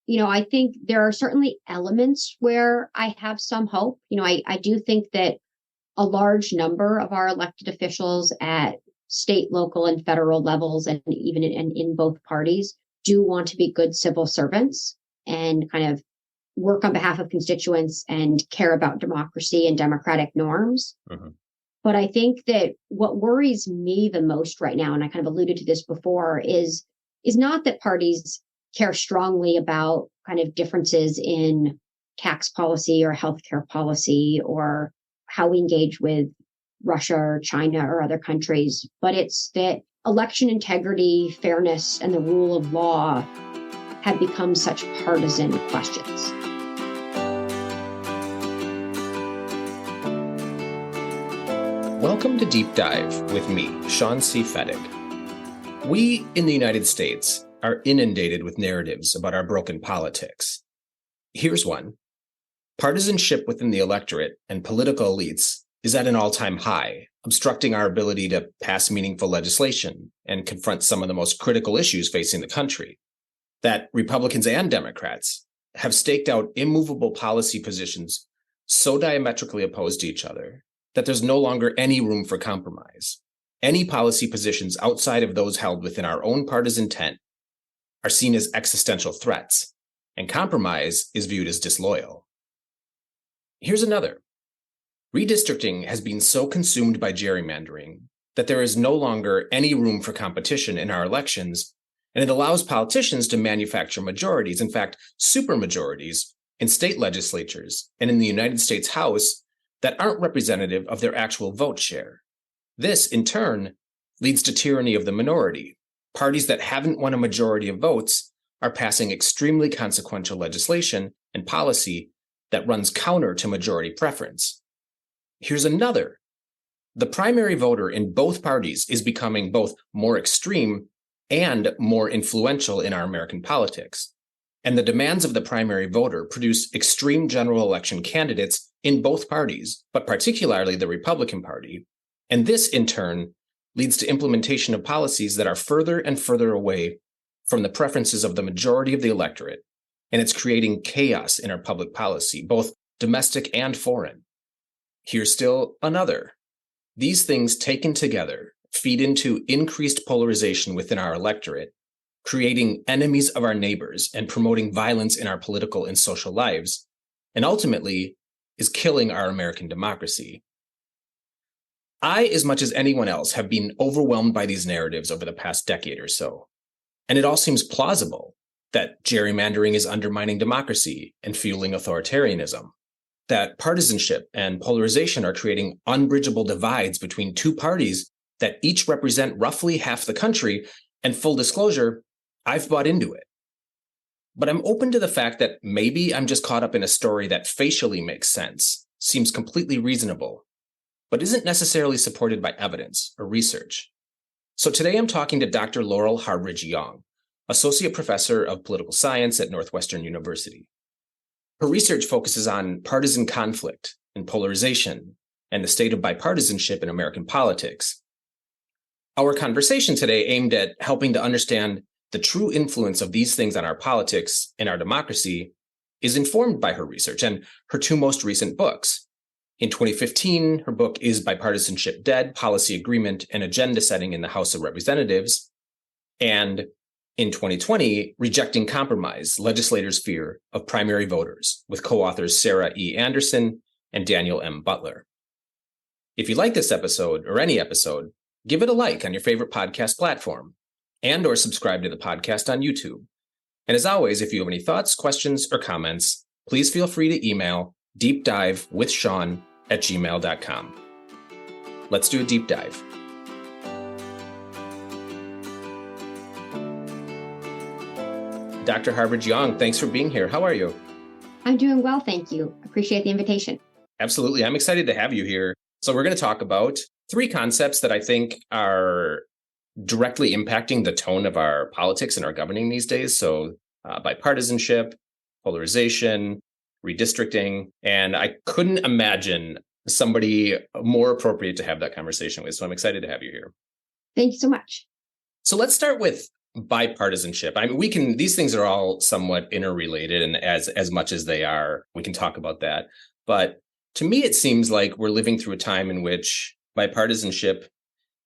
I think there are certainly elements where I have some hope. I do think that a large number of our elected officials at state, local, and federal levels, and even in both parties, do want to be good civil servants and kind of work on behalf of constituents and care about democracy and democratic norms. Mm-hmm. But I think that what worries me the most right now, and I kind of alluded to this before, is not that parties care strongly about kind of differences in tax policy or healthcare policy or how we engage with Russia or China or other countries, but it's that election integrity, fairness, and the rule of law have become such partisan questions. Welcome to Deep Dive with me, Sean C. Fettig. We in the United States are inundated with narratives about our broken politics. Here's one. Partisanship within the electorate and political elites is at an all-time high, obstructing our ability to pass meaningful legislation and confront some of the most critical issues facing the country. That Republicans and Democrats have staked out immovable policy positions so diametrically opposed to each other that there's no longer any room for compromise. Any policy positions outside of those held within our own partisan tent are seen as existential threats, and compromise is viewed as disloyal. Here's another. Redistricting has been so consumed by gerrymandering that there is no longer any room for competition in our elections, and it allows politicians to manufacture majorities, in fact, supermajorities, in state legislatures and in the United States House that aren't representative of their actual vote share. This, in turn, leads to tyranny of the minority. Parties that haven't won a majority of votes are passing extremely consequential legislation and policy that runs counter to majority preference. Here's another. The primary voter in both parties is becoming both more extreme and more influential in our American politics. And the demands of the primary voter produce extreme general election candidates in both parties, but particularly the Republican Party. And this, in turn, leads to implementation of policies that are further and further away from the preferences of the majority of the electorate. And it's creating chaos in our public policy, both domestic and foreign. Here's still another. These things taken together feed into increased polarization within our electorate, creating enemies of our neighbors and promoting violence in our political and social lives, and ultimately is killing our American democracy. I, as much as anyone else, have been overwhelmed by these narratives over the past decade or so, and it all seems plausible that gerrymandering is undermining democracy and fueling authoritarianism, that partisanship and polarization are creating unbridgeable divides between two parties that each represent roughly half the country, and full disclosure, I've bought into it. But I'm open to the fact that maybe I'm just caught up in a story that facially makes sense, seems completely reasonable, but isn't necessarily supported by evidence or research. So today I'm talking to Dr. Laurel Harbridge-Yong, Associate Professor of Political Science at Northwestern University. Her research focuses on partisan conflict and polarization and the state of bipartisanship in American politics. Our conversation today aimed at helping to understand the true influence of these things on our politics and our democracy is informed by her research and her two most recent books. In 2015, her book Is Bipartisanship Dead? Policy Agreement and Agenda Setting in the House of Representatives. And in 2020, Rejecting Compromise, Legislators' Fear of Primary Voters, with co-authors Sarah E. Anderson and Daniel M. Butler. If you like this episode or any episode, give it a like on your favorite podcast platform and or subscribe to the podcast on YouTube. And as always, if you have any thoughts, questions, or comments, please feel free to email deepdivewithsean@gmail.com. Let's do a deep dive. Dr. Harbridge-Yong, thanks for being here. How are you? I'm doing well, thank you. Appreciate the invitation. Absolutely. I'm excited to have you here. So we're going to talk about three concepts that I think are directly impacting the tone of our politics and our governing these days. So bipartisanship, polarization, redistricting, and I couldn't imagine somebody more appropriate to have that conversation with. So I'm excited to have you here. Thank you so much. So let's start with bipartisanship. I mean, these things are all somewhat interrelated, and as much as they are, we can talk about that. But to me, it seems like we're living through a time in which bipartisanship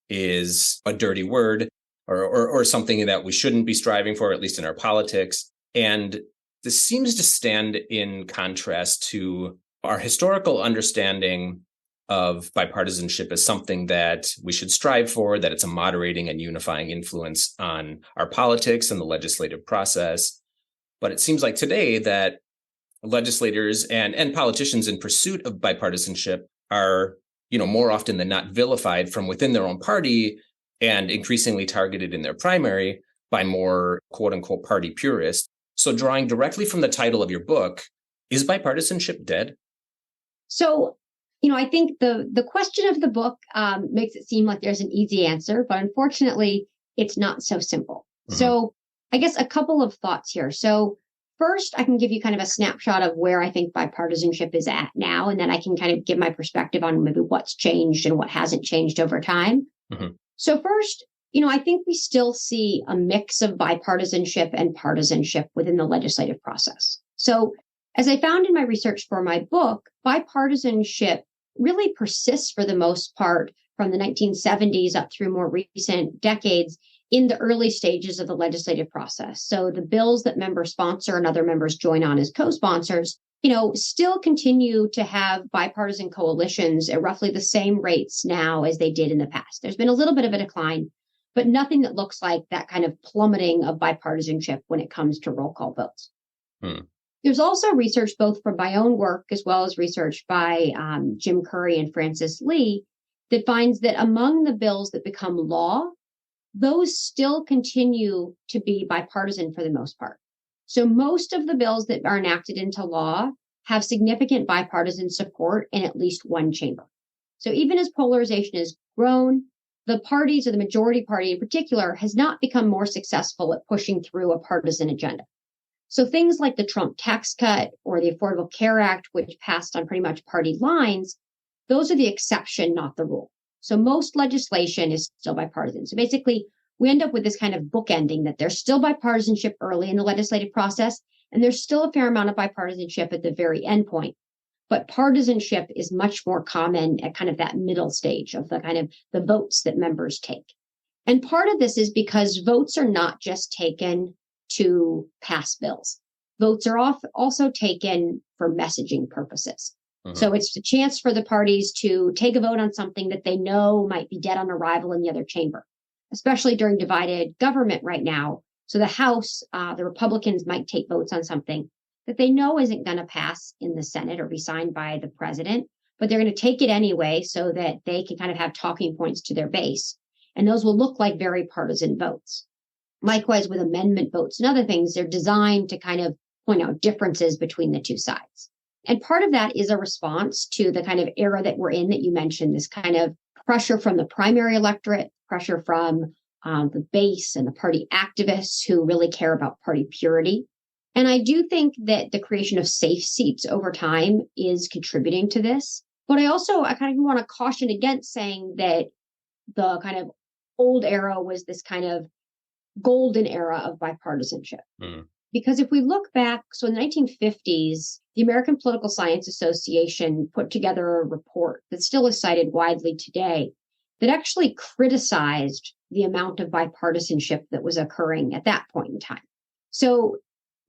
is a dirty word or something that we shouldn't be striving for, at least in our politics. And this seems to stand in contrast to our historical understanding of bipartisanship as something that we should strive for, that it's a moderating and unifying influence on our politics and the legislative process. But it seems like today that legislators and politicians in pursuit of bipartisanship are, more often than not vilified from within their own party and increasingly targeted in their primary by more quote unquote party purists. So drawing directly from the title of your book, is bipartisanship dead? So, I think the question of the book makes it seem like there's an easy answer, but unfortunately, it's not so simple. Mm-hmm. So I guess a couple of thoughts here. So first, I can give you kind of a snapshot of where I think bipartisanship is at now, and then I can kind of give my perspective on maybe what's changed and what hasn't changed over time. Mm-hmm. So first, I think we still see a mix of bipartisanship and partisanship within the legislative process. So as I found in my research for my book, bipartisanship really persists for the most part from the 1970s up through more recent decades in the early stages of the legislative process. So the bills that members sponsor and other members join on as co-sponsors, still continue to have bipartisan coalitions at roughly the same rates now as they did in the past. There's been a little bit of a decline, but nothing that looks like that kind of plummeting of bipartisanship when it comes to roll call votes. There's also research both from my own work as well as research by Jim Curry and Francis Lee that finds that among the bills that become law, those still continue to be bipartisan for the most part. So most of the bills that are enacted into law have significant bipartisan support in at least one chamber. So even as polarization has grown, the parties, or the majority party in particular, has not become more successful at pushing through a partisan agenda. So things like the Trump tax cut or the Affordable Care Act, which passed on pretty much party lines, those are the exception, not the rule. So most legislation is still bipartisan. So basically, we end up with this kind of bookending that there's still bipartisanship early in the legislative process, and there's still a fair amount of bipartisanship at the very end point. But partisanship is much more common at kind of that middle stage of the kind of the votes that members take. And part of this is because votes are not just taken to pass bills. Votes are also taken for messaging purposes. Mm-hmm. So it's the chance for the parties to take a vote on something that they know might be dead on arrival in the other chamber, especially during divided government right now. So the House, the Republicans might take votes on something that they know isn't going to pass in the Senate or be signed by the president, but they're going to take it anyway so that they can kind of have talking points to their base. And those will look like very partisan votes. Likewise, with amendment votes and other things, they're designed to kind of point out differences between the two sides. And part of that is a response to the kind of era that we're in that you mentioned, this kind of pressure from the primary electorate, pressure from the base and the party activists who really care about party purity. And I do think that the creation of safe seats over time is contributing to this. But I kind of want to caution against saying that the kind of old era was this kind of golden era of bipartisanship. Because if we look back, so in the 1950s, the American Political Science Association put together a report that still is cited widely today that actually criticized the amount of bipartisanship that was occurring at that point in time. So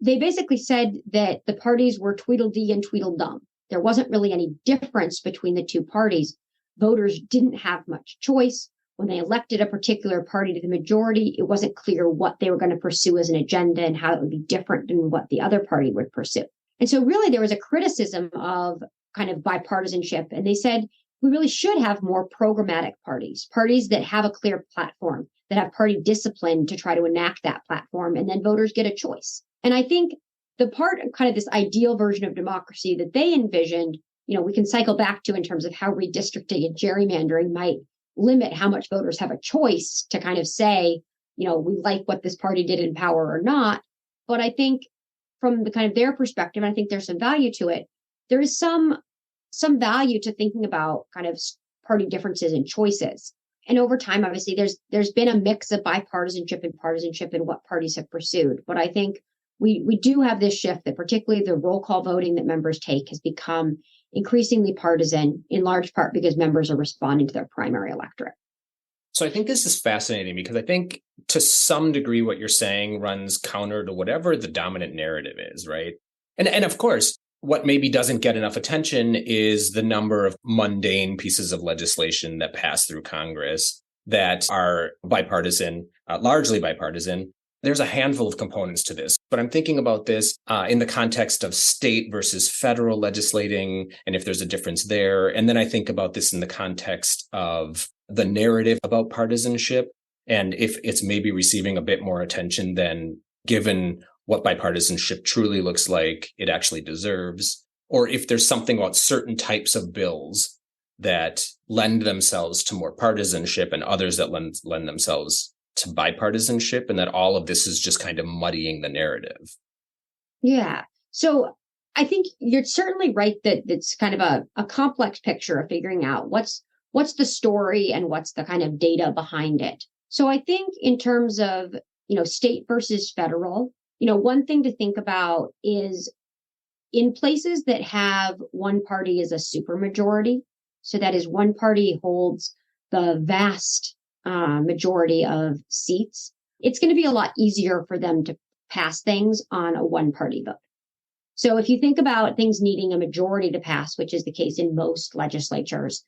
they basically said that the parties were Tweedledee and Tweedledum. There wasn't really any difference between the two parties. Voters didn't have much choice. When they elected a particular party to the majority, it wasn't clear what they were going to pursue as an agenda and how it would be different than what the other party would pursue. And so really there was a criticism of kind of bipartisanship. And they said, we really should have more programmatic parties that have a clear platform, that have party discipline to try to enact that platform, and then voters get a choice. And I think the part of kind of this ideal version of democracy that they envisioned, we can cycle back to in terms of how redistricting and gerrymandering might limit how much voters have a choice to kind of say, we like what this party did in power or not. But I think from the kind of their perspective, I think there's some value to it. There is some value to thinking about kind of party differences and choices. And over time, obviously, there's been a mix of bipartisanship and partisanship in what parties have pursued. But I think we do have this shift that particularly the roll call voting that members take has become increasingly partisan, in large part because members are responding to their primary electorate. So I think this is fascinating because I think to some degree what you're saying runs counter to whatever the dominant narrative is, right? And of course, what maybe doesn't get enough attention is the number of mundane pieces of legislation that pass through Congress that are bipartisan, largely bipartisan. There's a handful of components to this, but I'm thinking about this in the context of state versus federal legislating, and if there's a difference there. And then I think about this in the context of the narrative about partisanship, and if it's maybe receiving a bit more attention than, given what bipartisanship truly looks like, it actually deserves, or if there's something about certain types of bills that lend themselves to more partisanship and others that lend themselves to bipartisanship, and that all of this is just kind of muddying the narrative. Yeah. So I think you're certainly right that it's kind of a complex picture of figuring out what's the story and what's the kind of data behind it. So I think in terms of, state versus federal, one thing to think about is in places that have one party as a supermajority. So that is, one party holds the vast majority of seats. It's going to be a lot easier for them to pass things on a one party vote. So if you think about things needing a majority to pass, which is the case in most legislatures,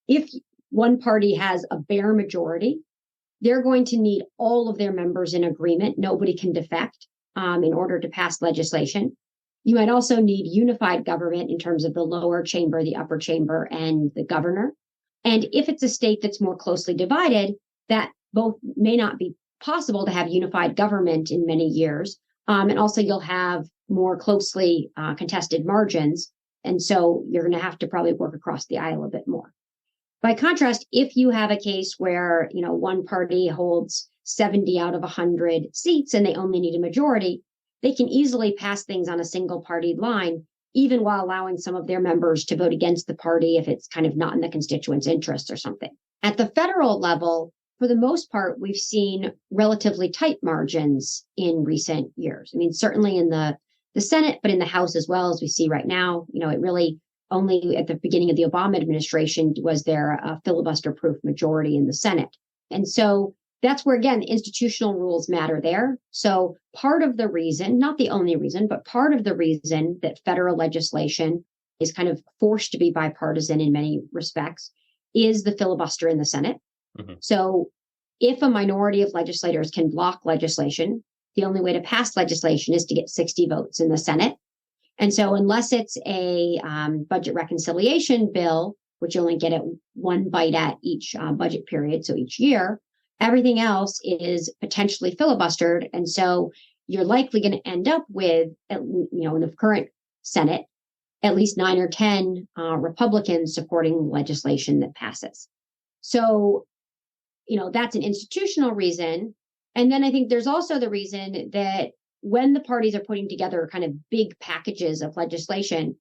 if one party has a bare majority, they're going to need all of their members in agreement. Nobody can defect in order to pass legislation. You might also need unified government in terms of the lower chamber, the upper chamber, and the governor. And if it's a state that's more closely divided, that both may not be possible to have unified government in many years. And also you'll have more closely contested margins. And so you're going to have to probably work across the aisle a bit more. By contrast, if you have a case where, one party holds 70 out of 100 seats and they only need a majority, they can easily pass things on a single party line, even while allowing some of their members to vote against the party if it's kind of not in the constituents' interest or something. At the federal level, for the most part, we've seen relatively tight margins in recent years. I mean, certainly in the Senate, but in the House as well, as we see right now, it really only at the beginning of the Obama administration was there a filibuster-proof majority in the Senate. And so that's where, again, institutional rules matter there. So part of the reason, not the only reason, but part of the reason that federal legislation is kind of forced to be bipartisan in many respects is the filibuster in the Senate. Mm-hmm. So if a minority of legislators can block legislation, the only way to pass legislation is to get 60 votes in the Senate. And so unless it's a budget reconciliation bill, which you only get at one bite at each budget period, so each year, everything else is potentially filibustered. And so you're likely going to end up with, in the current Senate, at least 9 or 10 Republicans supporting legislation that passes. So, that's an institutional reason. And then I think there's also the reason that when the parties are putting together kind of big packages of legislation,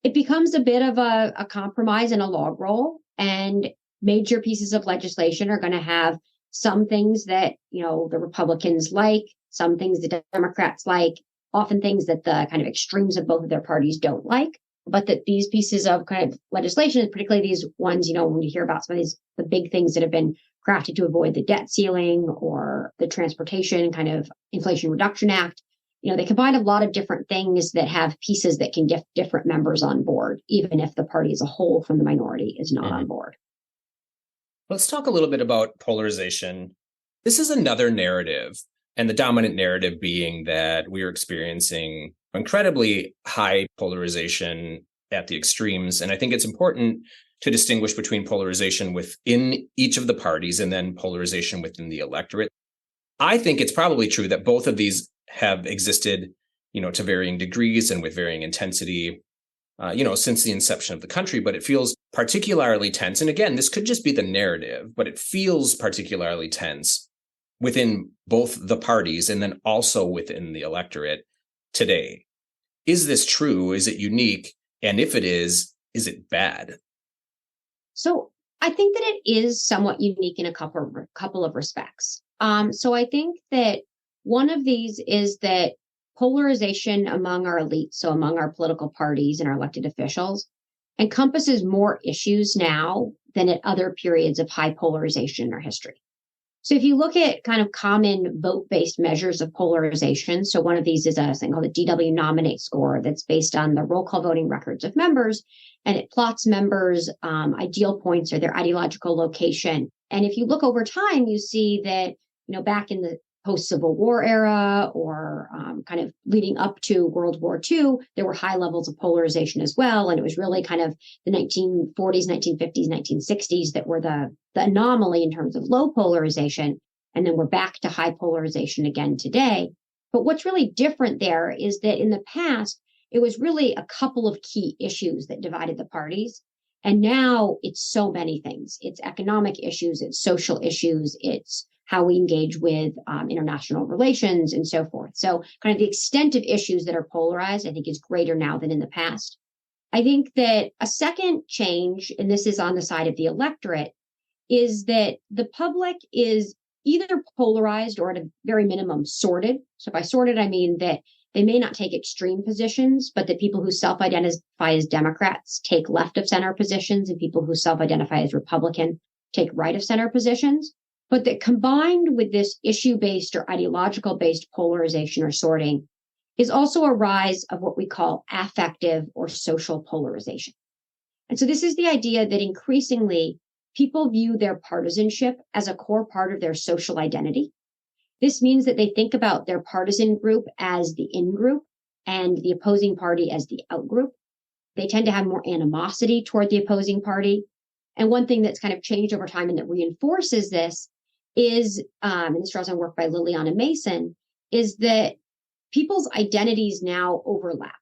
it becomes a bit of a compromise and a log roll. And major pieces of legislation are going to have some things that, the Republicans like, some things the Democrats like, often things that the kind of extremes of both of their parties don't like. But that these pieces of kind of legislation, particularly these ones, when you hear about some of the big things that have been crafted to avoid the debt ceiling or the transportation kind of Inflation Reduction Act, they combine a lot of different things that have pieces that can get different members on board, even if the party as a whole from the minority is not on board. Let's talk a little bit about polarization. This is another narrative, and the dominant narrative being that we are experiencing incredibly high polarization at the extremes. And I think it's important to distinguish between polarization within each of the parties and then polarization within the electorate. I think it's probably true that both of these have existed, to varying degrees and with varying intensity, since the inception of the country, but it feels particularly tense. And again, this could just be the narrative, but it feels particularly tense within both the parties and then also within the electorate today. Is this true? Is it unique? And if it is it bad? So I think that it is somewhat unique in a couple of respects. So I think that one of these is that polarization among our elites, so among our political parties and our elected officials, encompasses more issues now than at other periods of high polarization in our history. So if you look at kind of common vote-based measures of polarization, so one of these is a thing called the DW Nominate score that's based on the roll call voting records of members, and it plots members' ideal points or their ideological location. And if you look over time, you see that, back in the post-Civil War era or kind of leading up to World War II, there were high levels of polarization as well. And it was really kind of the 1940s, 1950s, 1960s that were the anomaly in terms of low polarization. And then we're back to high polarization again today. But what's really different there is that in the past, it was really a couple of key issues that divided the parties. And now it's so many things. It's economic issues, it's social issues, it's how we engage with international relations and so forth. So kind of the extent of issues that are polarized, I think, is greater now than in the past. I think that a second change, and this is on the side of the electorate, is that the public is either polarized or at a very minimum sorted. So by sorted, I mean that they may not take extreme positions, but that people who self-identify as Democrats take left of center positions and people who self-identify as Republican take right of center positions. But that combined with this issue-based or ideological-based polarization or sorting is also a rise of what we call affective or social polarization. And so this is the idea that increasingly people view their partisanship as a core part of their social identity. This means that they think about their partisan group as the in-group and the opposing party as the out-group. They tend to have more animosity toward the opposing party. And one thing that's kind of changed over time and that reinforces this is, and this draws on work by Liliana Mason, is that people's identities now overlap.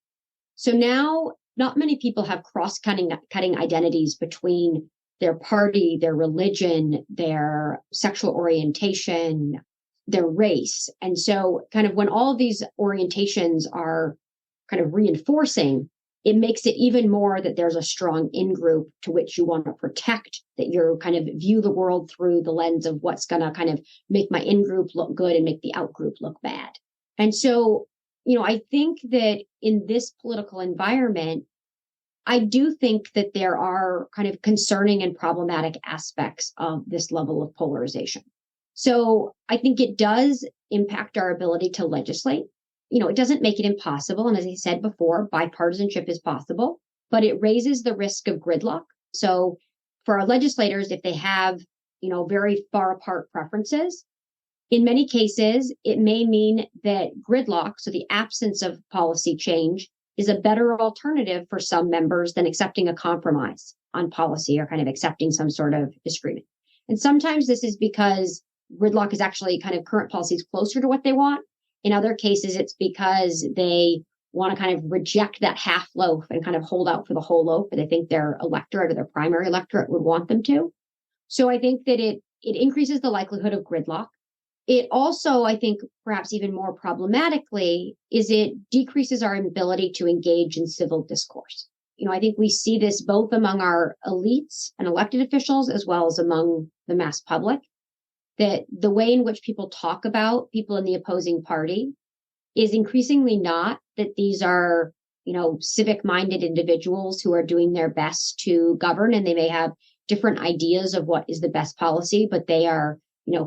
So now not many people have cross-cutting identities between their party, their religion, their sexual orientation, their race. And so kind of when all of these orientations are kind of reinforcing, it makes it even more that there's a strong in-group to which you want to protect, that you're kind of view the world through the lens of what's going to kind of make my in-group look good and make the out-group look bad. And so, I think that in this political environment, I do think that there are kind of concerning and problematic aspects of this level of polarization. So I think it does impact our ability to legislate. It doesn't make it impossible. And as I said before, bipartisanship is possible, but it raises the risk of gridlock. So for our legislators, if they have, very far apart preferences, in many cases, it may mean that gridlock, so the absence of policy change, is a better alternative for some members than accepting a compromise on policy or kind of accepting some sort of disagreement. And sometimes this is because gridlock is actually kind of current policies closer to what they want. In other cases, it's because they want to kind of reject that half loaf and kind of hold out for the whole loaf, or they think their electorate or their primary electorate would want them to. So I think that it increases the likelihood of gridlock. It also, I think, perhaps even more problematically, is it decreases our ability to engage in civil discourse. I think we see this both among our elites and elected officials as well as among the mass public, that the way in which people talk about people in the opposing party is increasingly not that these are, civic-minded individuals who are doing their best to govern, and they may have different ideas of what is the best policy, but they are,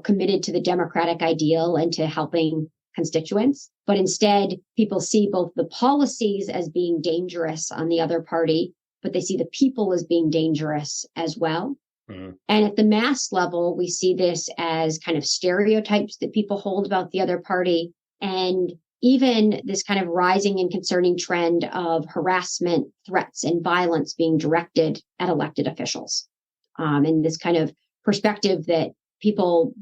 committed to the democratic ideal and to helping constituents. But instead, people see both the policies as being dangerous on the other party, but they see the people as being dangerous as well. Mm-hmm. And at the mass level, we see this as kind of stereotypes that people hold about the other party, and even this kind of rising and concerning trend of harassment, threats, and violence being directed at elected officials. And this kind of perspective that people,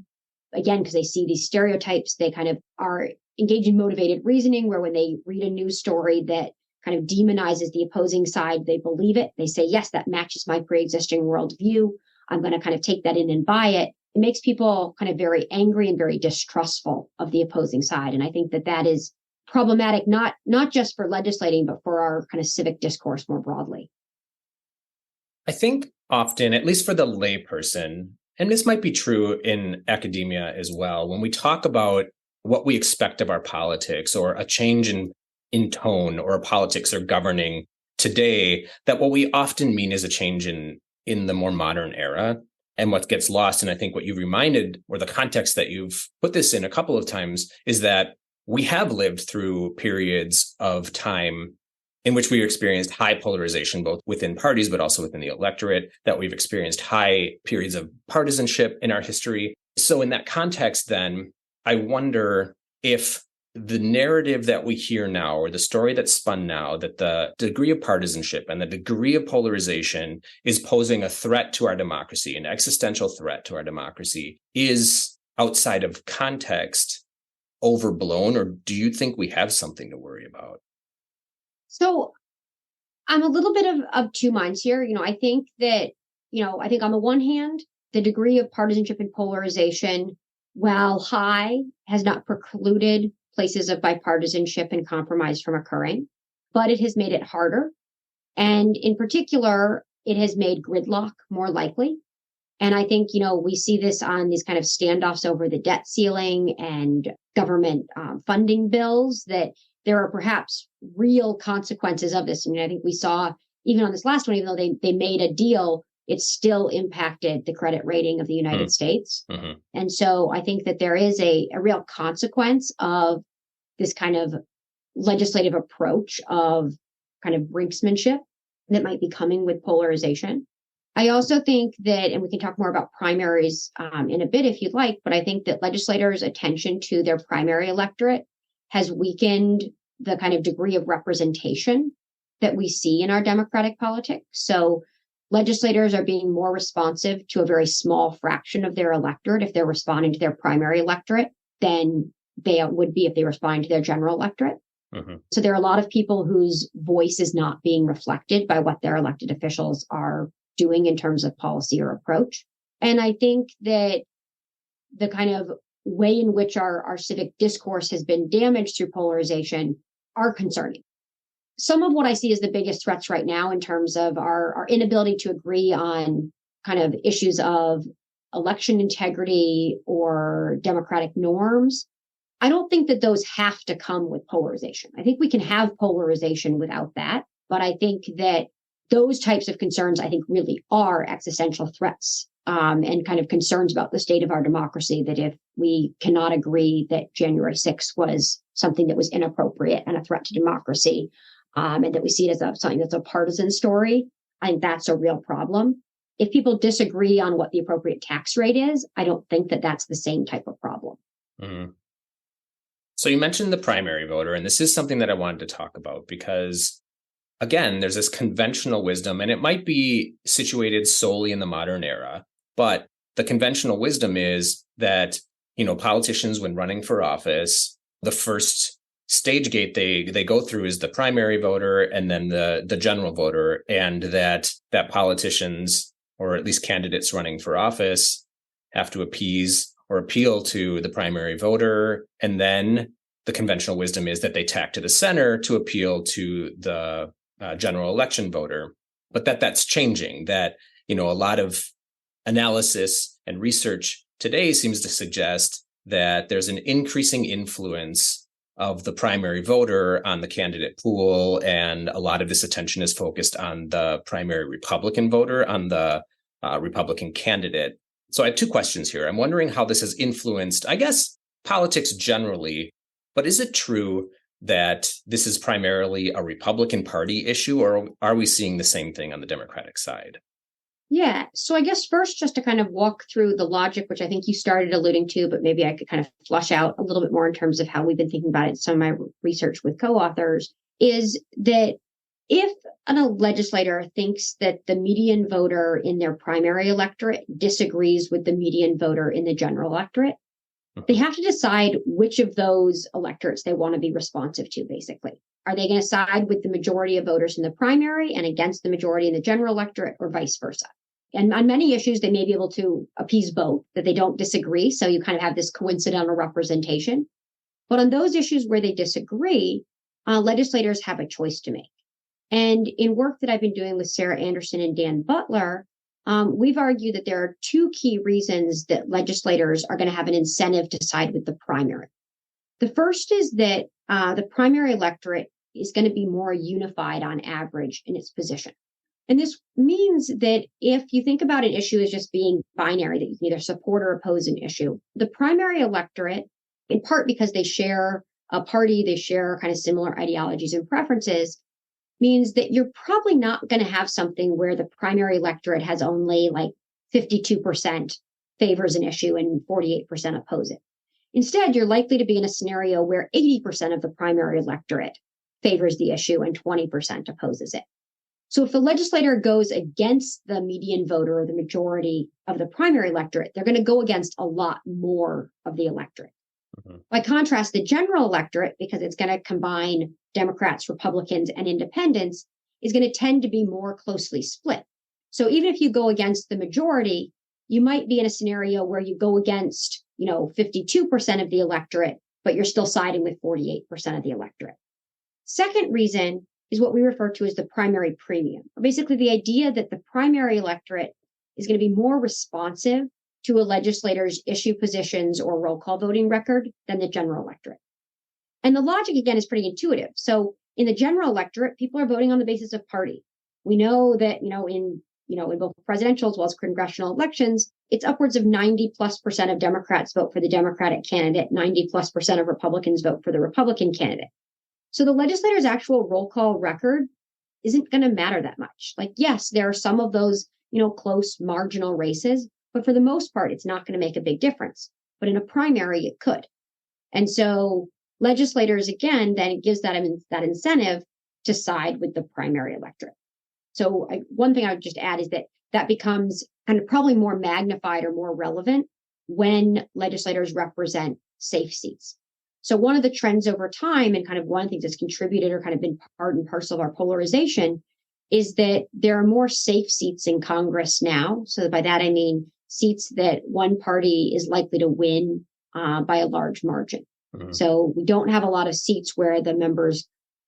again, because they see these stereotypes, they kind of are engaged in motivated reasoning, where when they read a news story that kind of demonizes the opposing side, they believe it. They say, yes, that matches my pre-existing worldview. I'm going to kind of take that in and buy it. It makes people kind of very angry and very distrustful of the opposing side. And I think that that is problematic, not just for legislating, but for our kind of civic discourse more broadly. I think often, at least for the layperson, and this might be true in academia as well, when we talk about what we expect of our politics or a change in tone or politics or governing today, that what we often mean is a change in the more modern era. And what gets lost, and I think what you reminded, or the context that you've put this in a couple of times, is that we have lived through periods of time in which we experienced high polarization, both within parties, but also within the electorate, that we've experienced high periods of partisanship in our history. So in that context, then, I wonder if the narrative that we hear now, or the story that's spun now, that the degree of partisanship and the degree of polarization is posing a threat to our democracy, an existential threat to our democracy, is outside of context, overblown, or do you think we have something to worry about? So I'm a little bit of two minds here. I think that, I think on the one hand, the degree of partisanship and polarization, while high, has not precluded places of bipartisanship and compromise from occurring, but it has made it harder. And in particular, it has made gridlock more likely. And I think, we see this on these kind of standoffs over the debt ceiling and government funding bills, that there are perhaps real consequences of this. I mean, I think we saw even on this last one, even though they made a deal, it still impacted the credit rating of the United States. Mm-hmm. And so I think that there is a real consequence of this kind of legislative approach of kind of brinksmanship that might be coming with polarization. I also think that, and we can talk more about primaries in a bit if you'd like, but I think that legislators' attention to their primary electorate has weakened the kind of degree of representation that we see in our democratic politics. So legislators are being more responsive to a very small fraction of their electorate if they're responding to their primary electorate than they would be if they were responding to their general electorate. Mm-hmm. So there are a lot of people whose voice is not being reflected by what their elected officials are doing in terms of policy or approach. And I think that the kind of way in which our civic discourse has been damaged through polarization are concerning. Some of what I see as the biggest threats right now in terms of our inability to agree on kind of issues of election integrity or democratic norms, I don't think that those have to come with polarization. I think we can have polarization without that, but I think that those types of concerns, I think, really are existential threats and kind of concerns about the state of our democracy, that if we cannot agree that January 6th was something that was inappropriate and a threat to democracy, and that we see it as something that's a partisan story, I think that's a real problem. If people disagree on what the appropriate tax rate is, I don't think that that's the same type of problem. Mm-hmm. So you mentioned the primary voter, and this is something that I wanted to talk about because, again, there's this conventional wisdom, and it might be situated solely in the modern era, but the conventional wisdom is that, politicians, when running for office, the first stage gate they go through is the primary voter and then the general voter, and that politicians, or at least candidates running for office, have to appease or appeal to the primary voter. And then the conventional wisdom is that they tack to the center to appeal to the general election voter. But that's changing, that, a lot of analysis and research today seems to suggest that there's an increasing influence of the primary voter on the candidate pool. And a lot of this attention is focused on the primary Republican voter, on the Republican candidate. So I have two questions here. I'm wondering how this has influenced, I guess, politics generally, but is it true that this is primarily a Republican Party issue, or are we seeing the same thing on the Democratic side? Yeah. So I guess first, just to kind of walk through the logic, which I think you started alluding to, but maybe I could kind of flush out a little bit more in terms of how we've been thinking about it in some of my research with co-authors, is that if a legislator thinks that the median voter in their primary electorate disagrees with the median voter in the general electorate, they have to decide which of those electorates they want to be responsive to, basically. Are they going to side with the majority of voters in the primary and against the majority in the general electorate, or vice versa? And on many issues, they may be able to appease both, that they don't disagree. So you kind of have this coincidental representation. But on those issues where they disagree, legislators have a choice to make. And in work that I've been doing with Sarah Anderson and Dan Butler, we've argued that there are two key reasons that legislators are going to have an incentive to side with the primary. The first is that the primary electorate is going to be more unified on average in its position. And this means that if you think about an issue as just being binary, that you can either support or oppose an issue, the primary electorate, in part because they share a party, they share kind of similar ideologies and preferences, means that you're probably not going to have something where the primary electorate has only like 52% favors an issue and 48% oppose it. Instead, you're likely to be in a scenario where 80% of the primary electorate favors the issue and 20% opposes it. So if the legislator goes against the median voter or the majority of the primary electorate, they're going to go against a lot more of the electorate. Mm-hmm. By contrast, the general electorate, because it's going to combine Democrats, Republicans, and independents, is going to tend to be more closely split. So even if you go against the majority, you might be in a scenario where you go against, 52% of the electorate, but you're still siding with 48% of the electorate. Second reason is what we refer to as the primary premium, or basically the idea that the primary electorate is going to be more responsive to a legislator's issue positions or roll call voting record than the general electorate. And the logic, again, is pretty intuitive. So in the general electorate, people are voting on the basis of party. We know that, in both presidential as well as congressional elections, it's upwards of 90+% of Democrats vote for the Democratic candidate, 90+% of Republicans vote for the Republican candidate. So the legislator's actual roll call record isn't going to matter that much. Like, yes, there are some of those, close marginal races, but for the most part, it's not going to make a big difference. But in a primary, it could. And so legislators, again, then it gives that incentive to side with the primary electorate. So one thing I would just add is that becomes kind of probably more magnified or more relevant when legislators represent safe seats. So one of the trends over time, and kind of one of the things that's contributed or kind of been part and parcel of our polarization, is that there are more safe seats in Congress now. So by that, I mean seats that one party is likely to win by a large margin. Mm-hmm. So we don't have a lot of seats where the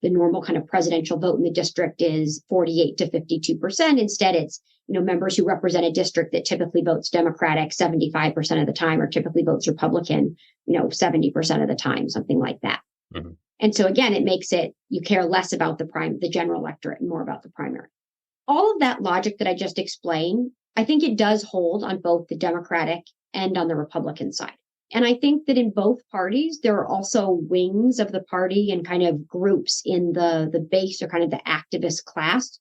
normal kind of presidential vote in the district is 48 to 52%. Instead, it's, members who represent a district that typically votes Democratic 75% of the time, or typically votes Republican, 70% of the time, something like that. Mm-hmm. And so again, it makes it, you care less about the general electorate and more about the primary. All of that logic that I just explained, I think it does hold on both the Democratic and on the Republican side. And I think that in both parties, there are also wings of the party and kind of groups in the base or kind of the activist class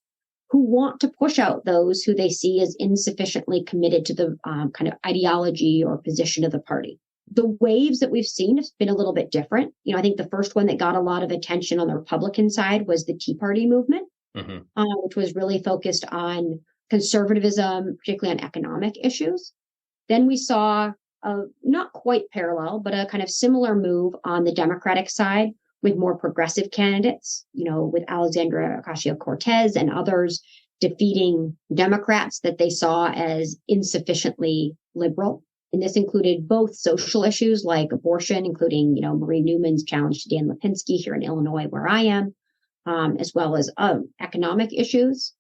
who want to push out those who they see as insufficiently committed to the kind of ideology or position of the party. The waves that we've seen have been a little bit different. I think the first one that got a lot of attention on the Republican side was the Tea Party movement, mm-hmm. Which was really focused on conservatism, particularly on economic issues. Then we saw not quite parallel, but a kind of similar move on the Democratic side with more progressive candidates, with Alexandria Ocasio-Cortez and others defeating Democrats that they saw as insufficiently liberal. And this included both social issues like abortion, including, Marie Newman's challenge to Dan Lipinski here in Illinois, where I am, as well as economic issues.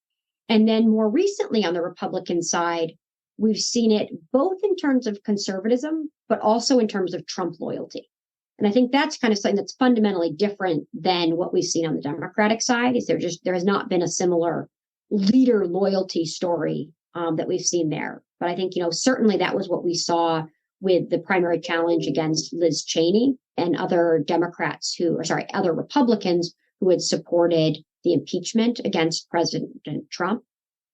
And then more recently on the Republican side, we've seen it both in terms of conservatism, but also in terms of Trump loyalty. And I think that's kind of something that's fundamentally different than what we've seen on the Democratic side. Is there has not been a similar leader loyalty story that we've seen there. But I think, certainly that was what we saw with the primary challenge against Liz Cheney and other other Republicans who had supported the impeachment against President Trump.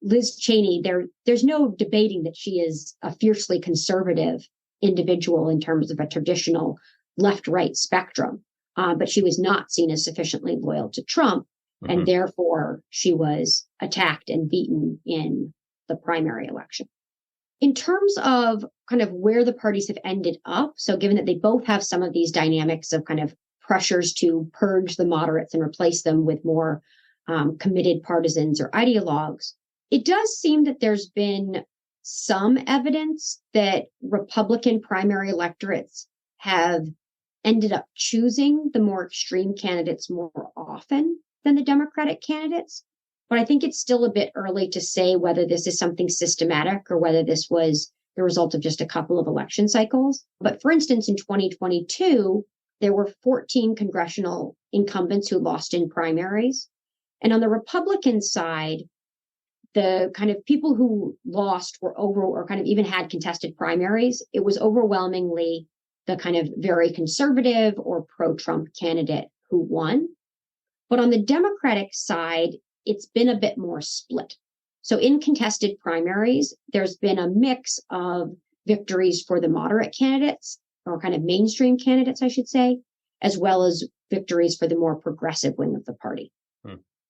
Liz Cheney, there's no debating that she is a fiercely conservative individual in terms of a traditional left-right spectrum, but she was not seen as sufficiently loyal to Trump, mm-hmm. and therefore she was attacked and beaten in the primary election. In terms of kind of where the parties have ended up, so given that they both have some of these dynamics of kind of pressures to purge the moderates and replace them with more committed partisans or ideologues, it does seem that there's been some evidence that Republican primary electorates have ended up choosing the more extreme candidates more often than the Democratic candidates. But I think it's still a bit early to say whether this is something systematic or whether this was the result of just a couple of election cycles. But for instance, in 2022, there were 14 congressional incumbents who lost in primaries. And on the Republican side, the kind of people who lost were over or kind of even had contested primaries. It was overwhelmingly the kind of very conservative or pro-Trump candidate who won. But on the Democratic side, it's been a bit more split. So in contested primaries, there's been a mix of victories for the moderate candidates, or kind of mainstream candidates, I should say, as well as victories for the more progressive wing of the party.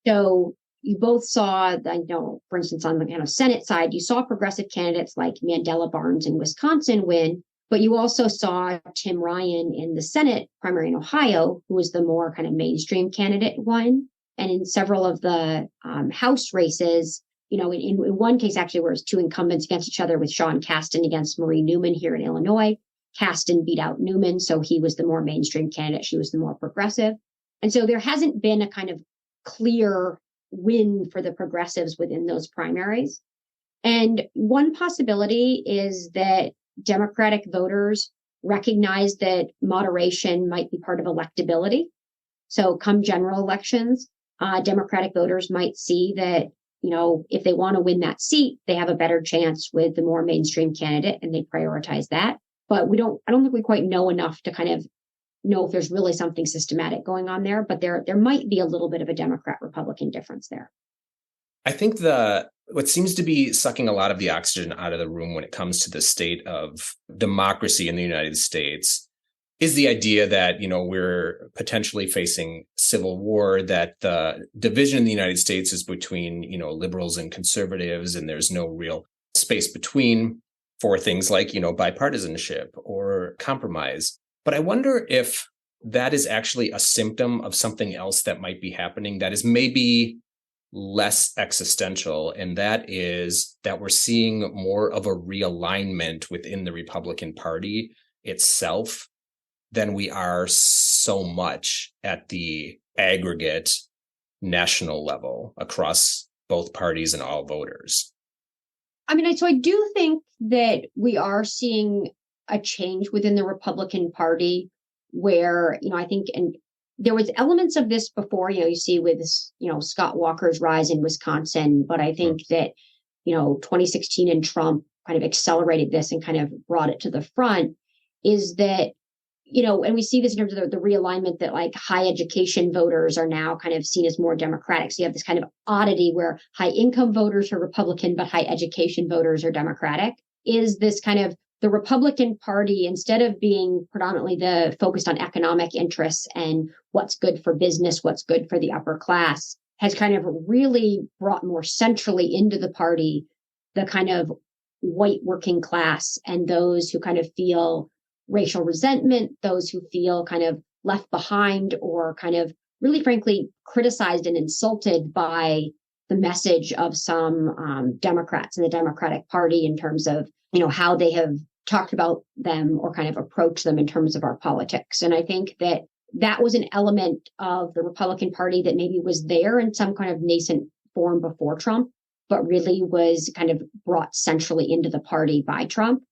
So you both saw, I know, for instance, on the kind of Senate side, you saw progressive candidates like Mandela Barnes in Wisconsin win, but you also saw Tim Ryan in the Senate primary in Ohio, who was the more kind of mainstream candidate won. And in several of the House races, you know, in one case, actually, where it was two incumbents against each other with Sean Casten against Marie Newman here in Illinois. Casten beat out Newman, so he was the more mainstream candidate. She was the more progressive. And so there hasn't been a kind of clear win for the progressives within those primaries. And one possibility is that Democratic voters recognize that moderation might be part of electability. So come general elections, Democratic voters might see that, you know, if they want to win that seat, they have a better chance with the more mainstream candidate, and they prioritize that. But I don't think we quite know enough to kind of know if there's really something systematic going on there, but there might be a little bit of a Democrat-Republican difference there. I think what seems to be sucking a lot of the oxygen out of the room when it comes to the state of democracy in the United States is the idea that, you know, we're potentially facing civil war, that the division in the United States is between, you know, liberals and conservatives, and there's no real space between for things like, you know, bipartisanship or compromise. But I wonder if that is actually a symptom of something else that might be happening that is maybe less existential, and that is that we're seeing more of a realignment within the Republican Party itself than we are so much at the aggregate national level across both parties and all voters. I mean, so I do think that we are seeing a change within the Republican Party where, you know, I think, and there was elements of this before, you know, you see with, you know, Scott Walker's rise in Wisconsin, but I think that, you know, 2016 and Trump kind of accelerated this and kind of brought it to the front, is that, you know, and we see this in terms of the realignment that like high education voters are now kind of seen as more Democratic. So you have this kind of oddity where high income voters are Republican, but high education voters are Democratic. Is this kind of the Republican Party, instead of being predominantly focused on economic interests and what's good for business, what's good for the upper class, has kind of really brought more centrally into the party the kind of white working class and those who kind of feel racial resentment, those who feel kind of left behind or kind of really, frankly, criticized and insulted by the message of some Democrats in the Democratic Party in terms of, you know, how they have talked about them or kind of approached them in terms of our politics. And I think that that was an element of the Republican Party that maybe was there in some kind of nascent form before Trump, but really was kind of brought centrally into the party by Trump.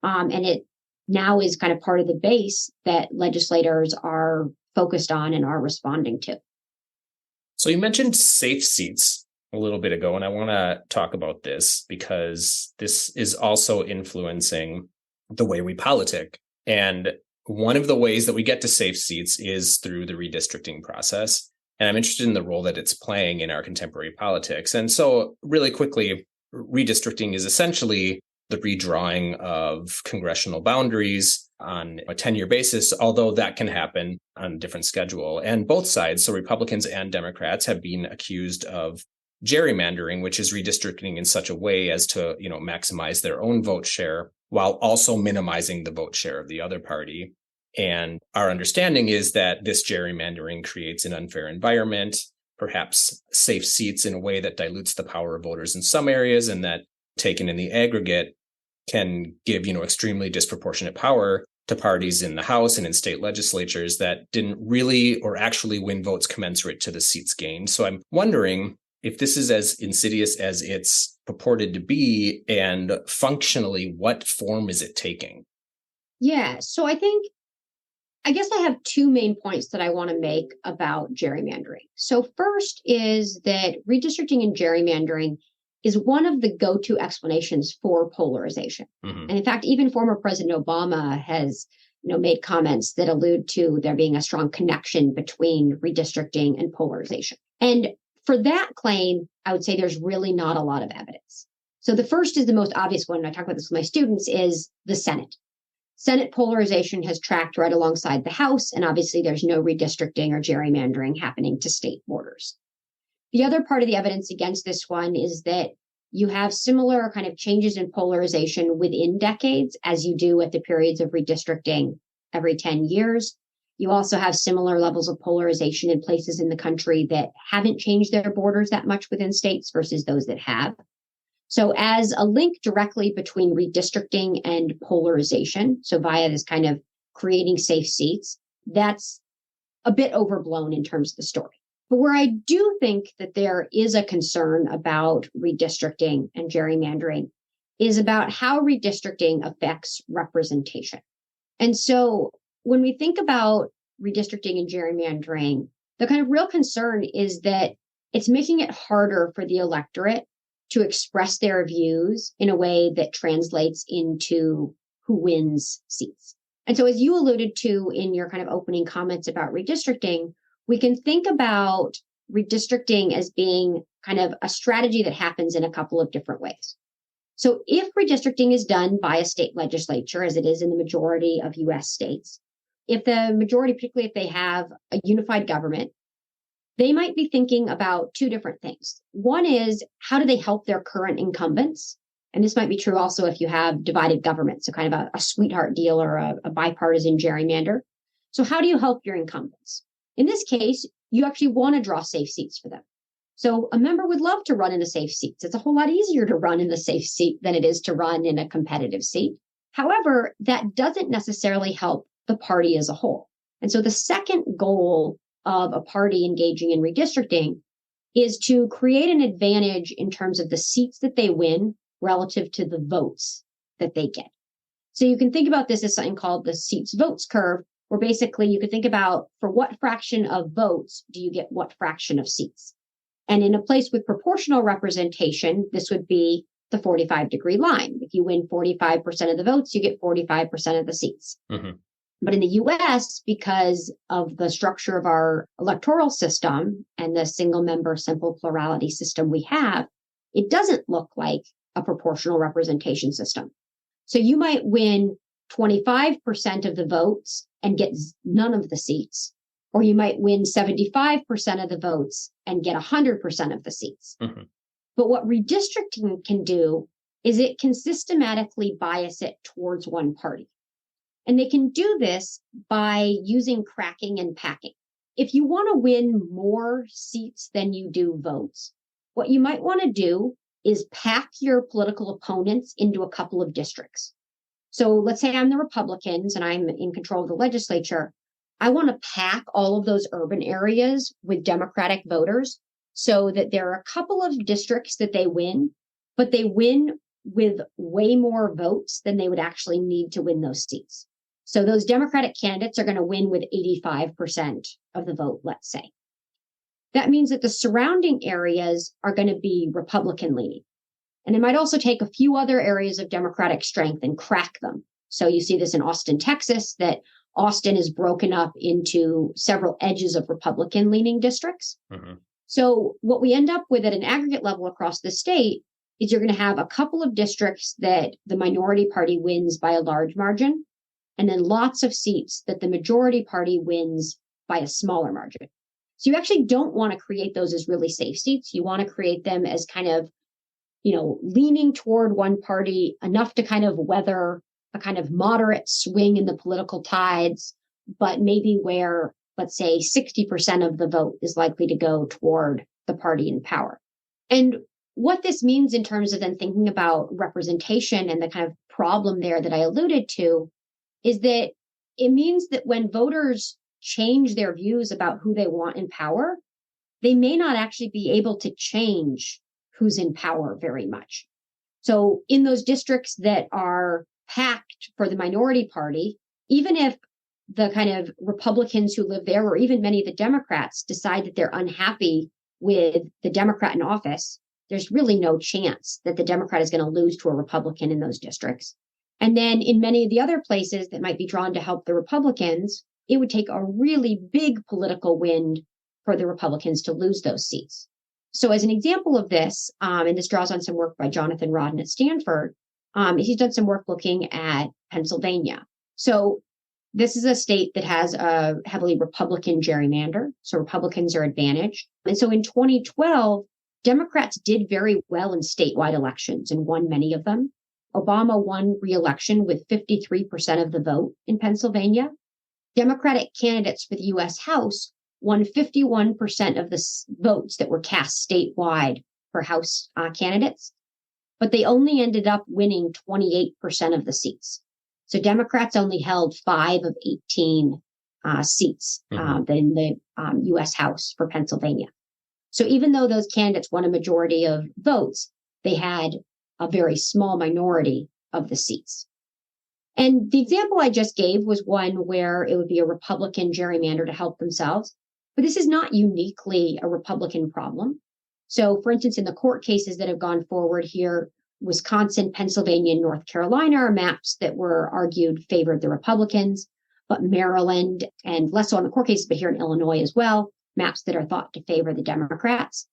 And it now is kind of part of the base that legislators are focused on and are responding to. So you mentioned safe seats a little bit ago, and I want to talk about this because this is also influencing the way we politic. And one of the ways that we get to safe seats is through the redistricting process. And I'm interested in the role that it's playing in our contemporary politics. And so really quickly, redistricting is essentially the redrawing of congressional boundaries on a 10-year basis, although that can happen on a different schedule. And both sides, so Republicans and Democrats, have been accused of gerrymandering, which is redistricting in such a way as to, you know, maximize their own vote share while also minimizing the vote share of the other party. And our understanding is that this gerrymandering creates an unfair environment, perhaps safe seats in a way that dilutes the power of voters in some areas, and that taken in the aggregate can give, you know, extremely disproportionate power to parties in the House and in state legislatures that didn't really or actually win votes commensurate to the seats gained. So I'm wondering, if this is as insidious as it's purported to be, and functionally, what form is it taking? Yeah. So I guess I have two main points that I want to make about gerrymandering. So first is that redistricting and gerrymandering is one of the go-to explanations for polarization. And in fact, even former President Obama has made comments that allude to there being a strong connection between redistricting and polarization. And for that claim, I would say there's really not a lot of evidence. So the first is the most obvious one, and I talk about this with my students, is the Senate. Senate polarization has tracked right alongside the House, and obviously there's no redistricting or gerrymandering happening to state borders. The other part of the evidence against this one is that you have similar kind of changes in polarization within decades as you do at the periods of redistricting every 10 years. You also have similar levels of polarization in places in the country that haven't changed their borders that much within states versus those that have. So as a link directly between redistricting and polarization, so via this kind of creating safe seats, that's a bit overblown in terms of the story. But where I do think that there is a concern about redistricting and gerrymandering is about how redistricting affects representation. And so when we think about redistricting and gerrymandering, the kind of real concern is that it's making it harder for the electorate to express their views in a way that translates into who wins seats. And so as you alluded to in your kind of opening comments about redistricting, we can think about redistricting as being kind of a strategy that happens in a couple of different ways. So if redistricting is done by a state legislature, as it is in the majority of US states, if the majority, particularly if they have a unified government, they might be thinking about two different things. One is, how do they help their current incumbents? And this might be true also if you have divided government, so kind of a sweetheart deal or a bipartisan gerrymander. So how do you help your incumbents? In this case, you actually want to draw safe seats for them. So a member would love to run in a safe seat. It's a whole lot easier to run in the safe seat than it is to run in a competitive seat. However, that doesn't necessarily help the party as a whole. And so the second goal of a party engaging in redistricting is to create an advantage in terms of the seats that they win relative to the votes that they get. So you can think about this as something called the seats votes curve, where basically you could think about for what fraction of votes do you get what fraction of seats. And in a place with proportional representation, this would be the 45-degree line. If you win 45% of the votes, you get 45% of the seats. But in the US, because of the structure of our electoral system and the single member simple plurality system we have, it doesn't look like a proportional representation system. So you might win 25% of the votes and get none of the seats, or you might win 75% of the votes and get 100% of the seats. But what redistricting can do is it can systematically bias it towards one party. And they can do this by using cracking and packing. If you want to win more seats than you do votes, what you might want to do is pack your political opponents into a couple of districts. So let's say I'm the Republicans and I'm in control of the legislature. I want to pack all of those urban areas with Democratic voters so that there are a couple of districts that they win, but they win with way more votes than they would actually need to win those seats. So those Democratic candidates are going to win with 85% of the vote, let's say. That means that the surrounding areas are going to be Republican leaning. And it might also take a few other areas of Democratic strength and crack them. So you see this in Austin, Texas, that Austin is broken up into several edges of Republican leaning districts. So what we end up with at an aggregate level across the state is you're going to have a couple of districts that the minority party wins by a large margin, and then lots of seats that the majority party wins by a smaller margin. So you actually don't want to create those as really safe seats. You want to create them as kind of, leaning toward one party enough to kind of weather a kind of moderate swing in the political tides, but maybe where, let's say, 60% of the vote is likely to go toward the party in power. And what this means in terms of then thinking about representation and the kind of problem there that I alluded to is that it means that when voters change their views about who they want in power, they may not actually be able to change who's in power very much. So in those districts that are packed for the minority party, even if the kind of Republicans who live there, or even many of the Democrats, decide that they're unhappy with the Democrat in office, there's really no chance that the Democrat is going to lose to a Republican in those districts. And then in many of the other places that might be drawn to help the Republicans, it would take a really big political wind for the Republicans to lose those seats. So as an example of this, and this draws on some work by Jonathan Rodden at Stanford, he's done some work looking at Pennsylvania. So this is a state that has a heavily Republican gerrymander, so Republicans are advantaged. And so in 2012, Democrats did very well in statewide elections and won many of them. Obama won re-election with 53% of the vote in Pennsylvania. Democratic candidates for the U.S. House won 51% of the votes that were cast statewide for House candidates, but they only ended up winning 28% of the seats. So Democrats only held 5 of 18 seats in the U.S. House for Pennsylvania. So even though those candidates won a majority of votes, they had a very small minority of the seats. And the example I just gave was one where it would be a Republican gerrymander to help themselves. But this is not uniquely a Republican problem. So, for instance, in the court cases that have gone forward here, Wisconsin, Pennsylvania, and North Carolina are maps that were argued favored the Republicans, but Maryland, and less so on the court cases, but here in Illinois as well, maps that are thought to favor the Democrats.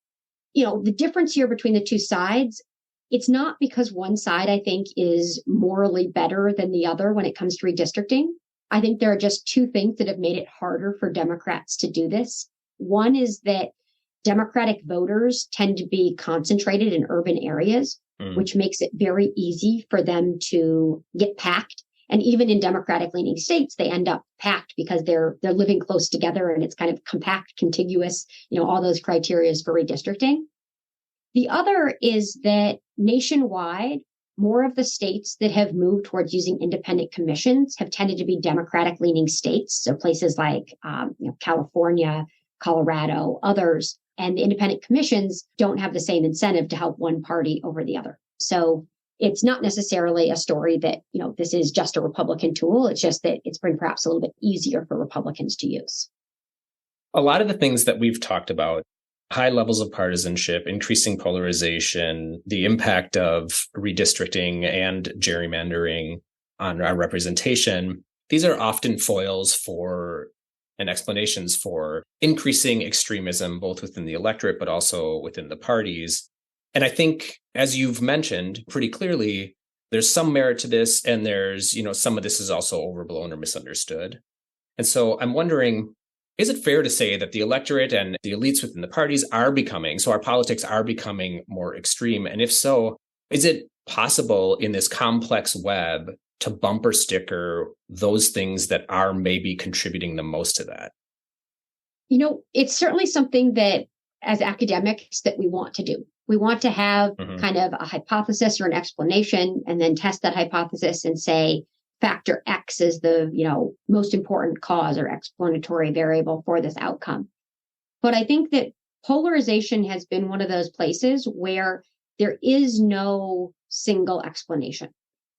You know, the difference here between the two sides, it's not because one side, I think, is morally better than the other when it comes to redistricting. I think there are just two things that have made it harder for Democrats to do this. One is that Democratic voters tend to be concentrated in urban areas, which makes it very easy for them to get packed. And even in Democratic leaning states, they end up packed because they're living close together and it's kind of compact, contiguous, all those criteria for redistricting. The other is that nationwide, more of the states that have moved towards using independent commissions have tended to be Democratic leaning states. So places like California, Colorado, others, and the independent commissions don't have the same incentive to help one party over the other. So it's not necessarily a story that, this is just a Republican tool. It's just that it's been perhaps a little bit easier for Republicans to use. A lot of the things that we've talked about, high levels of partisanship, increasing polarization, the impact of redistricting and gerrymandering on our representation, these are often foils for and explanations for increasing extremism, both within the electorate, but also within the parties. And I think, as you've mentioned pretty clearly, there's some merit to this, and there's, some of this is also overblown or misunderstood. And so I'm wondering, is it fair to say that the electorate and the elites within the parties are becoming, so our politics are becoming more extreme? And if so, is it possible in this complex web to bumper sticker those things that are maybe contributing the most to that? It's certainly something that as academics that we want to do. We want to have kind of a hypothesis or an explanation and then test that hypothesis and say factor X is the, most important cause or explanatory variable for this outcome. But I think that polarization has been one of those places where there is no single explanation.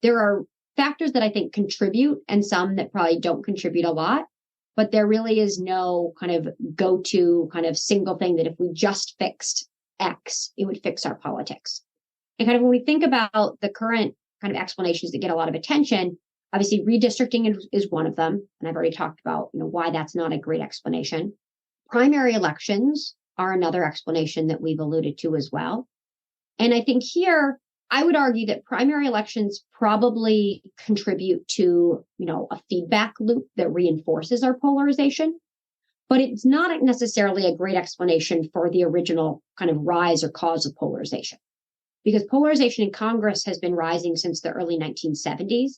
There are factors that I think contribute and some that probably don't contribute a lot, but there really is no kind of go-to kind of single thing that if we just fixed X, it would fix our politics. And kind of when we think about the current kind of explanations that get a lot of attention, obviously redistricting is one of them. And I've already talked about, why that's not a great explanation. Primary elections are another explanation that we've alluded to as well. And I think here, I would argue that primary elections probably contribute to, a feedback loop that reinforces our polarization, but it's not necessarily a great explanation for the original kind of rise or cause of polarization, because polarization in Congress has been rising since the early 1970s,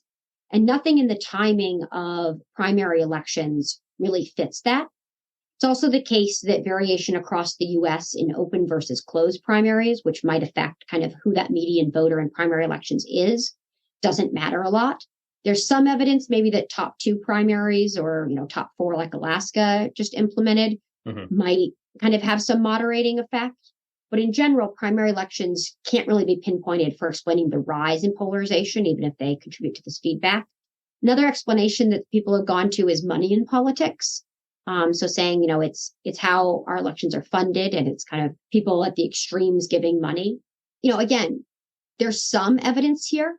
and nothing in the timing of primary elections really fits that. It's also the case that variation across the U.S. in open versus closed primaries, which might affect kind of who that median voter in primary elections is, doesn't matter a lot. There's some evidence maybe that top 2 primaries or, top 4 like Alaska just implemented might kind of have some moderating effect. But in general, primary elections can't really be pinpointed for explaining the rise in polarization, even if they contribute to this feedback. Another explanation that people have gone to is money in politics. So saying, it's how our elections are funded, and it's kind of people at the extremes giving money. Again, there's some evidence here.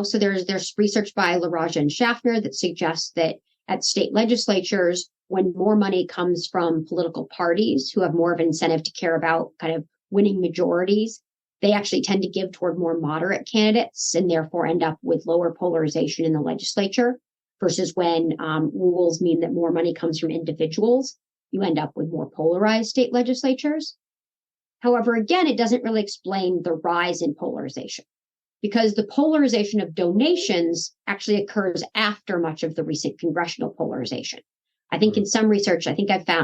So there's research by LaRaja and Schaffner that suggests that at state legislatures, when more money comes from political parties who have more of an incentive to care about kind of winning majorities, they actually tend to give toward more moderate candidates and therefore end up with lower polarization in the legislature, versus when rules mean that more money comes from individuals, you end up with more polarized state legislatures. However, again, it doesn't really explain the rise in polarization, because the polarization of donations actually occurs after much of the recent congressional polarization. I think in some research, I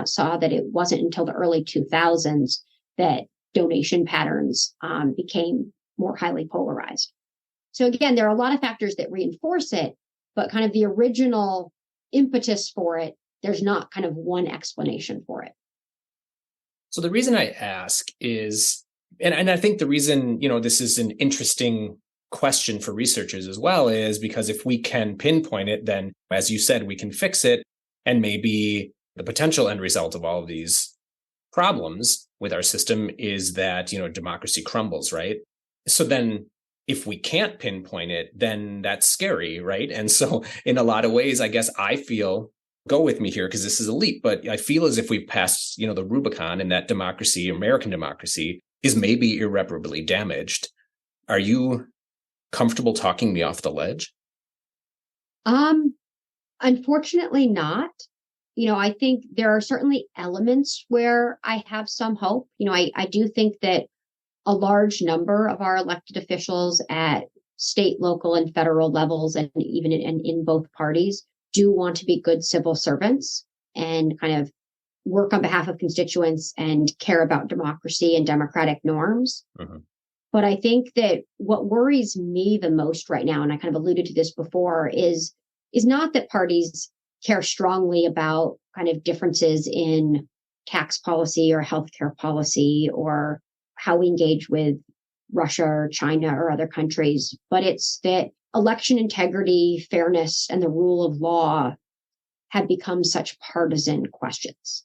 saw that it wasn't until the early 2000s that donation patterns became more highly polarized. So again, there are a lot of factors that reinforce it, but kind of the original impetus for it, there's not kind of one explanation for it. So the reason I ask is, and I think the reason, this is an interesting question for researchers as well, is because if we can pinpoint it, then as you said, we can fix it. And maybe the potential end result of all of these problems with our system is that, democracy crumbles, right? So then if we can't pinpoint it, then that's scary, right? And so in a lot of ways, I guess I feel, go with me here because this is a leap, but I feel as if we've passed, the Rubicon, and that democracy, American democracy, is maybe irreparably damaged. Are you comfortable talking me off the ledge? Unfortunately not. I think there are certainly elements where I have some hope. I do think that a large number of our elected officials at state, local, and federal levels, and even in both parties, do want to be good civil servants and kind of work on behalf of constituents and care about democracy and democratic norms. Mm-hmm. But I think that what worries me the most right now, and I kind of alluded to this before, is not that parties care strongly about kind of differences in tax policy or healthcare policy or how we engage with Russia or China or other countries, but it's that election integrity, fairness, and the rule of law have become such partisan questions.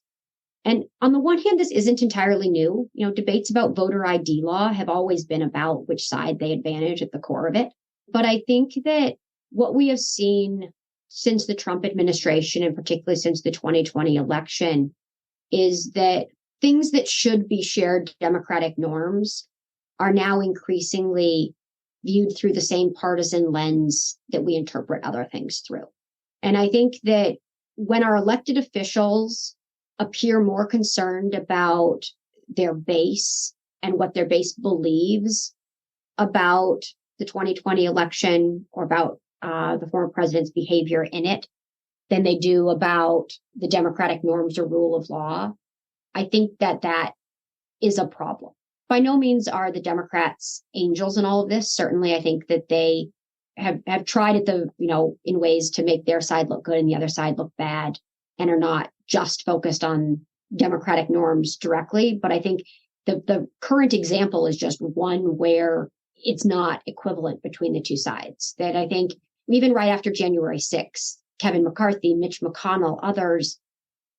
And on the one hand, this isn't entirely new. Debates about voter ID law have always been about which side they advantage at the core of it. But I think that what we have seen since the Trump administration, and particularly since the 2020 election, is that things that should be shared democratic norms are now increasingly viewed through the same partisan lens that we interpret other things through. And I think that when our elected officials appear more concerned about their base and what their base believes about the 2020 election or about the former president's behavior in it than they do about the democratic norms or rule of law, I think that is a problem. By no means are the Democrats angels in all of this. Certainly, I think that they have tried in ways to make their side look good and the other side look bad, and are not just focused on democratic norms directly. But I think the current example is just one where it's not equivalent between the two sides. That I think even right after January 6th, Kevin McCarthy, Mitch McConnell, others,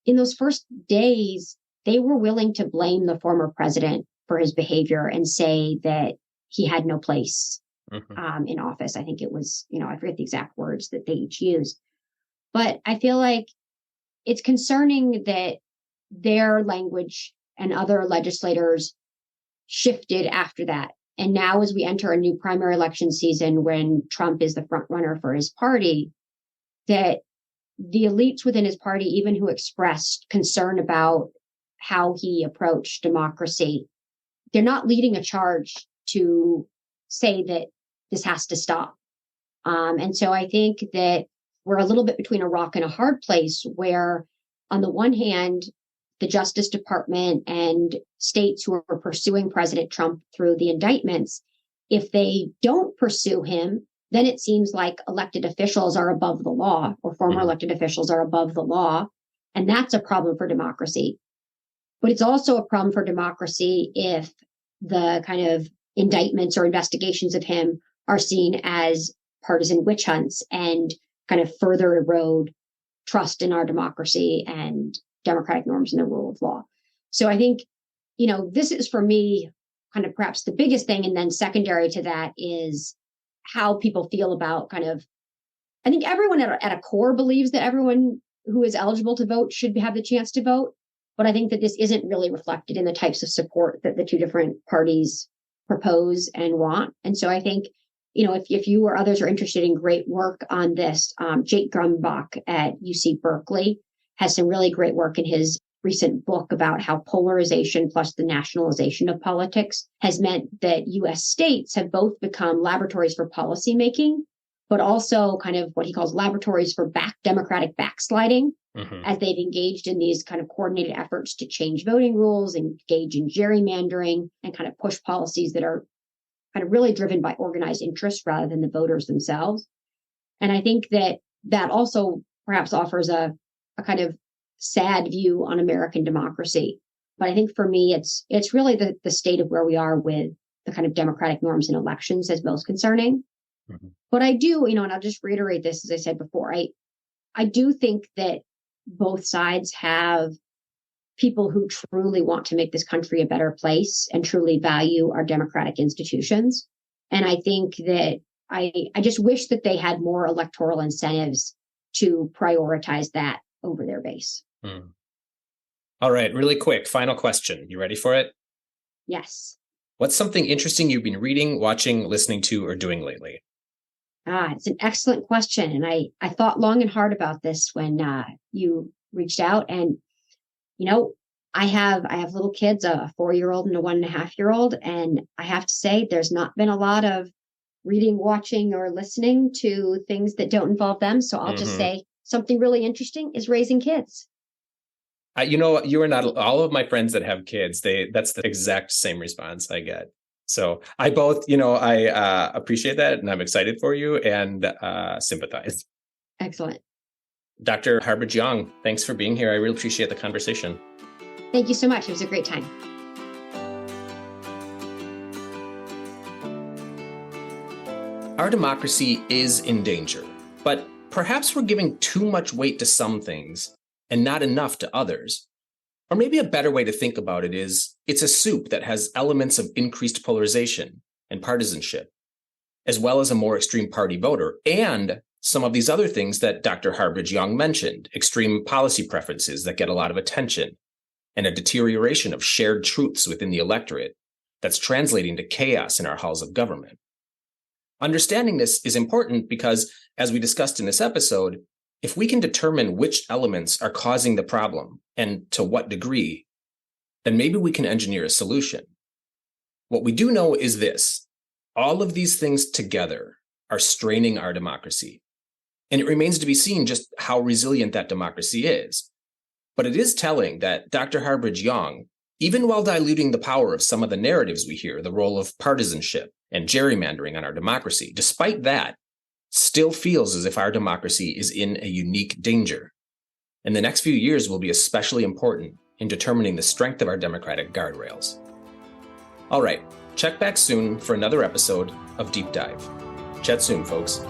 in those first days, they were willing to blame the former president for his behavior and say that he had no place in office. I think it was, I forget the exact words that they each used. But I feel like it's concerning that their language and other legislators shifted after that. And now as we enter a new primary election season when Trump is the front runner for his party, that the elites within his party, even who expressed concern about how he approached democracy, they're not leading a charge to say that this has to stop. And so I think that we're a little bit between a rock and a hard place where, on the one hand, the Justice Department and states who are pursuing President Trump through the indictments, if they don't pursue him, then it seems like elected officials are above the law, or former elected officials are above the law. And that's a problem for democracy. But it's also a problem for democracy if the kind of indictments or investigations of him are seen as partisan witch hunts and kind of further erode trust in our democracy and democratic norms and the rule of law. So I think, this is for me kind of perhaps the biggest thing. And then secondary to that is how people feel about I think everyone at a core believes that everyone who is eligible to vote should have the chance to vote. But I think that this isn't really reflected in the types of support that the two different parties propose and want. And so I think, if you or others are interested in great work on this, Jake Grumbach at UC Berkeley has some really great work in his recent book about how polarization plus the nationalization of politics has meant that U.S. states have both become laboratories for policymaking, but also kind of what he calls laboratories for democratic backsliding, as they've engaged in these kind of coordinated efforts to change voting rules, engage in gerrymandering, and kind of push policies that are kind of really driven by organized interest rather than the voters themselves. And I think that also perhaps offers a kind of sad view on American democracy. But I think for me, it's really the state of where we are with the kind of democratic norms in elections as most concerning. But I do, and I'll just reiterate this, as I said before, I do think that both sides have people who truly want to make this country a better place and truly value our democratic institutions. And I think that I just wish that they had more electoral incentives to prioritize that over their base. All right, really quick, final question. You ready for it? Yes. What's something interesting you've been reading, watching, listening to, or doing lately? It's an excellent question. And I thought long and hard about this when you reached out. And, I have little kids, a 4-year-old and a 1.5-year-old. And I have to say, there's not been a lot of reading, watching, or listening to things that don't involve them. So I'll just say something really interesting is raising kids. You are not all of my friends that have kids. That's the exact same response I get. So I both, I appreciate that, and I'm excited for you and sympathize. Excellent. Dr. Harbridge-Yong, thanks for being here. I really appreciate the conversation. Thank you so much. It was a great time. Our democracy is in danger, but perhaps we're giving too much weight to some things and not enough to others. Or maybe a better way to think about it is it's a soup that has elements of increased polarization and partisanship, as well as a more extreme party voter, and some of these other things that Dr. Harbridge-Yong mentioned, extreme policy preferences that get a lot of attention, and a deterioration of shared truths within the electorate that's translating to chaos in our halls of government. Understanding this is important because, as we discussed in this episode, if we can determine which elements are causing the problem and to what degree, then maybe we can engineer a solution. What we do know is this: all of these things together are straining our democracy. And it remains to be seen just how resilient that democracy is. But it is telling that Dr. Harbridge-Yong, even while diluting the power of some of the narratives we hear, the role of partisanship and gerrymandering on our democracy, despite that, still feels as if our democracy is in a unique danger. And the next few years will be especially important in determining the strength of our democratic guardrails. All right, check back soon for another episode of Deep Dive. Chat soon, folks.